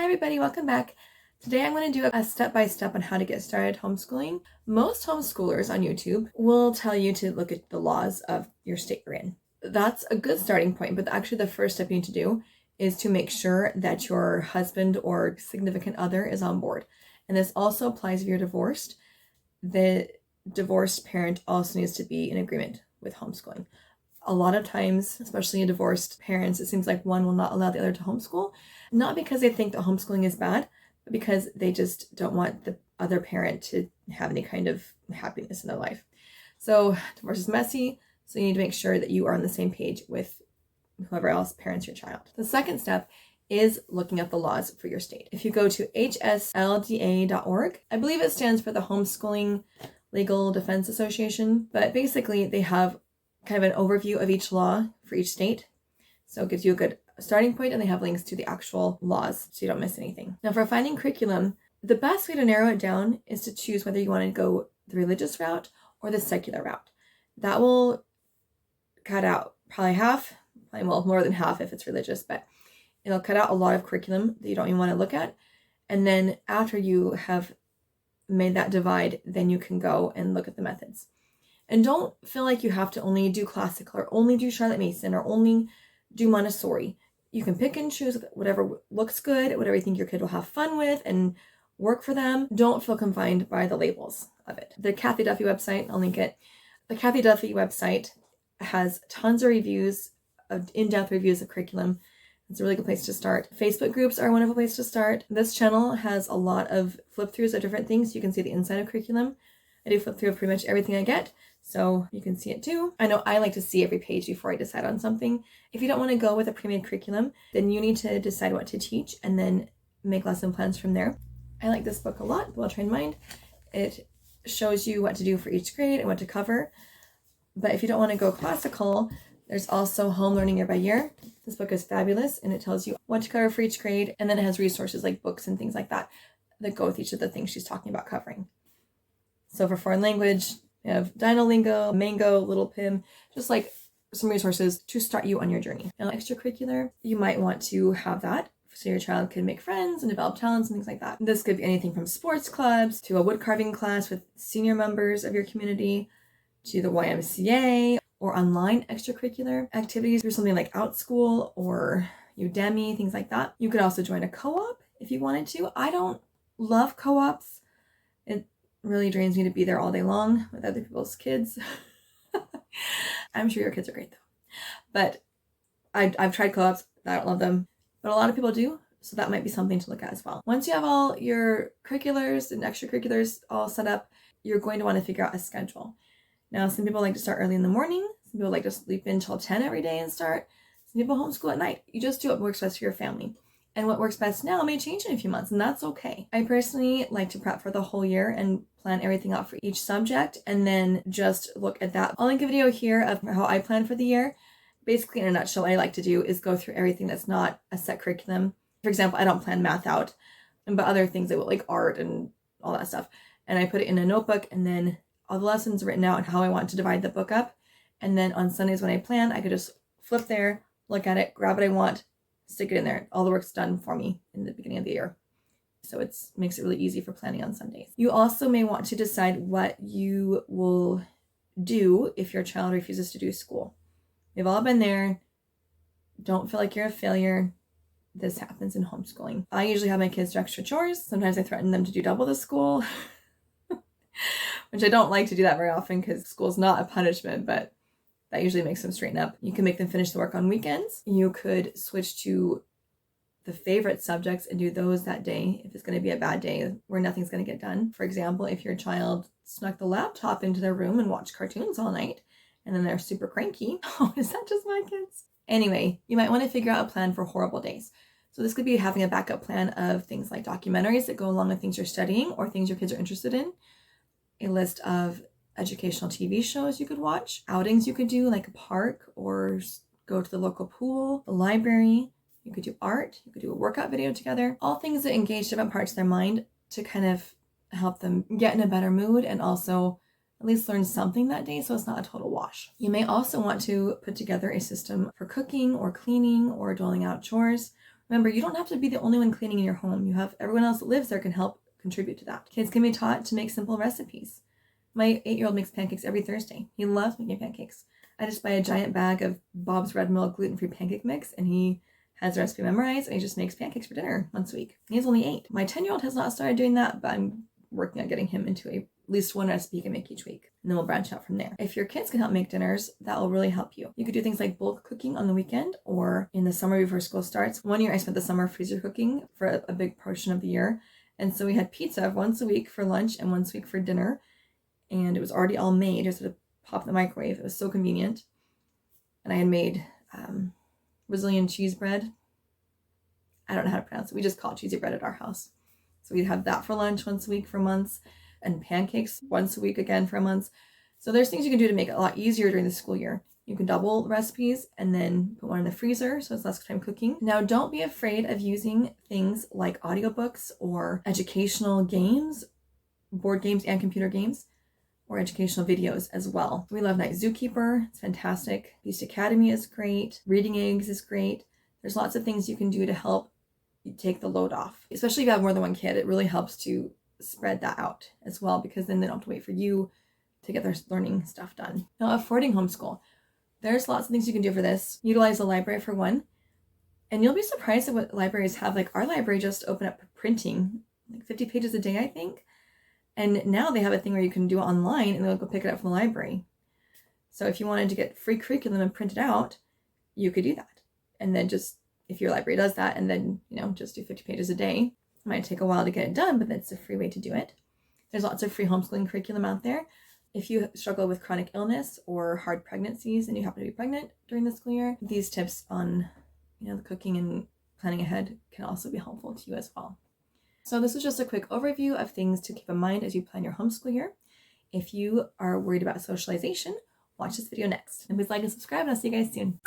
everybody, welcome back. Today I'm going to do a step-by-step on how to get started homeschooling. Most homeschoolers on YouTube will tell you to look at the laws of your state you're in. That's a good starting point, but actually the first step you need to do is to make sure that your husband or significant other is on board. And this also applies if you're divorced. The divorced parent also needs to be in agreement with homeschooling. A lot of times, especially in divorced parents, it seems like one will not allow the other to homeschool, not because they think that homeschooling is bad, but because they just don't want the other parent to have any kind of happiness in their life. So divorce is messy, so you need to make sure that you are on the same page with whoever else parents your child. The second step is looking at the laws for your state. If you go to hslda.org, I believe it stands for the Homeschooling Legal Defense Association, but basically they have kind of an overview of each law for each state. So it gives you a good starting point, and they have links to the actual laws so you don't miss anything. Now for finding curriculum, the best way to narrow it down is to choose whether you want to go the religious route or the secular route. That will cut out probably more than half if it's religious, but it'll cut out a lot of curriculum that you don't even want to look at. And then after you have made that divide, then you can go and look at the methods. And don't feel like you have to only do classical or only do Charlotte Mason or only do Montessori. You can pick and choose whatever looks good, whatever you think your kid will have fun with and work for them. Don't feel confined by the labels of it. The Kathy Duffy website, I'll link it. The Kathy Duffy website has tons of reviews, of in-depth reviews of curriculum. It's a really good place to start. Facebook groups are a wonderful place to start. This channel has a lot of flip-throughs of different things. You can see the inside of curriculum. I do flip through pretty much everything I get, so you can see it too. I know I like to see every page before I decide on something. If you don't want to go with a pre-made curriculum, then you need to decide what to teach and then make lesson plans from there. I like this book a lot, Well Trained Mind. It shows you what to do for each grade and what to cover. But if you don't want to go classical, there's also Home Learning Year by Year. This book is fabulous, and it tells you what to cover for each grade, and then it has resources like books and things like that that go with each of the things she's talking about covering. So for foreign language, you have Dinolingo, Mango, Little Pim, just like some resources to start you on your journey. Now, extracurricular, you might want to have that so your child can make friends and develop talents and things like that. This could be anything from sports clubs to a wood carving class with senior members of your community to the YMCA or online extracurricular activities through something like OutSchool or Udemy, things like that. You could also join a co-op if you wanted to. I don't love co-ops. It really drains me to be there all day long with other people's kids. I'm sure your kids are great though. But I've tried co-ops. I don't love them. But a lot of people do. So that might be something to look at as well. Once you have all your curriculars and extracurriculars all set up, you're going to want to figure out a schedule. Now, some people like to start early in the morning. Some people like to sleep in till 10 every day and start. Some people homeschool at night. You just do what works best for your family. And what works best now may change in a few months, and that's okay. I personally like to prep for the whole year and plan everything out for each subject and then just look at that. I'll link a video here of how I plan for the year. Basically, in a nutshell, what I like to do is go through everything that's not a set curriculum. For example, I don't plan math out, but other things like art and all that stuff. And I put it in a notebook, and then all the lessons written out and how I want to divide the book up. And then on Sundays when I plan, I could just flip there, look at it, grab what I want, stick it in there. All the work's done for me in the beginning of the year. So it makes it really easy for planning on Sundays. You also may want to decide what you will do if your child refuses to do school. We've all been there. Don't feel like you're a failure. This happens in homeschooling. I usually have my kids do extra chores. Sometimes I threaten them to do double the school, which I don't like to do that very often because school's not a punishment, but that usually makes them straighten up. You can make them finish the work on weekends. You could switch to the favorite subjects and do those that day if it's going to be a bad day where nothing's going to get done. For example, if your child snuck the laptop into their room and watched cartoons all night and then they're super cranky. Oh, is that just my kids? Anyway, you might want to figure out a plan for horrible days. So this could be having a backup plan of things like documentaries that go along with things you're studying or things your kids are interested in, a list of educational TV shows you could watch, outings you could do like a park or go to the local pool, the library. You could do art, you could do a workout video together, all things that engage different parts of their mind to kind of help them get in a better mood and also at least learn something that day so it's not a total wash. You may also want to put together a system for cooking or cleaning or doling out chores Remember, you don't have to be the only one cleaning in your home. You have everyone else that lives there can help contribute to that. Kids can be taught to make simple recipes. My 8-year-old makes pancakes every Thursday. He loves making pancakes. I just buy a giant bag of Bob's Red Mill gluten-free pancake mix, and he has the recipe memorized, and he just makes pancakes for dinner once a week. He's only 8. My 10-year-old has not started doing that, but I'm working on getting him into at least one recipe he can make each week, and then we'll branch out from there. If your kids can help make dinners, that will really help you. You could do things like bulk cooking on the weekend or in the summer before school starts. One year I spent the summer freezer cooking for a big portion of the year, and so we had pizza once a week for lunch and once a week for dinner, and it was already all made. Just had to pop in the microwave. It was so convenient. And I had made Brazilian cheese bread. I don't know how to pronounce it. We just call it cheesy bread at our house. So we'd have that for lunch once a week for months, and pancakes once a week again for months. So there's things you can do to make it a lot easier during the school year. You can double recipes and then put one in the freezer so it's less time cooking. Now, don't be afraid of using things like audiobooks or educational games, board games and computer games, or educational videos as well. We love Night Zookeeper. It's fantastic. Beast Academy is great. Reading Eggs is great. There's lots of things you can do to help you take the load off. Especially if you have more than one kid, it really helps to spread that out as well, because then they don't have to wait for you to get their learning stuff done. Now, affording homeschool. There's lots of things you can do for this. Utilize the library for one. And you'll be surprised at what libraries have. Like our library just opened up printing, like 50 pages a day, I think. And now they have a thing where you can do it online and they'll go pick it up from the library. So if you wanted to get free curriculum and print it out, you could do that. And then just, if your library does that, and then, just do 50 pages a day. It might take a while to get it done, but that's a free way to do it. There's lots of free homeschooling curriculum out there. If you struggle with chronic illness or hard pregnancies and you happen to be pregnant during the school year, these tips on, the cooking and planning ahead can also be helpful to you as well. So this was just a quick overview of things to keep in mind as you plan your homeschool year. If you are worried about socialization, watch this video next. And please like and subscribe, and I'll see you guys soon.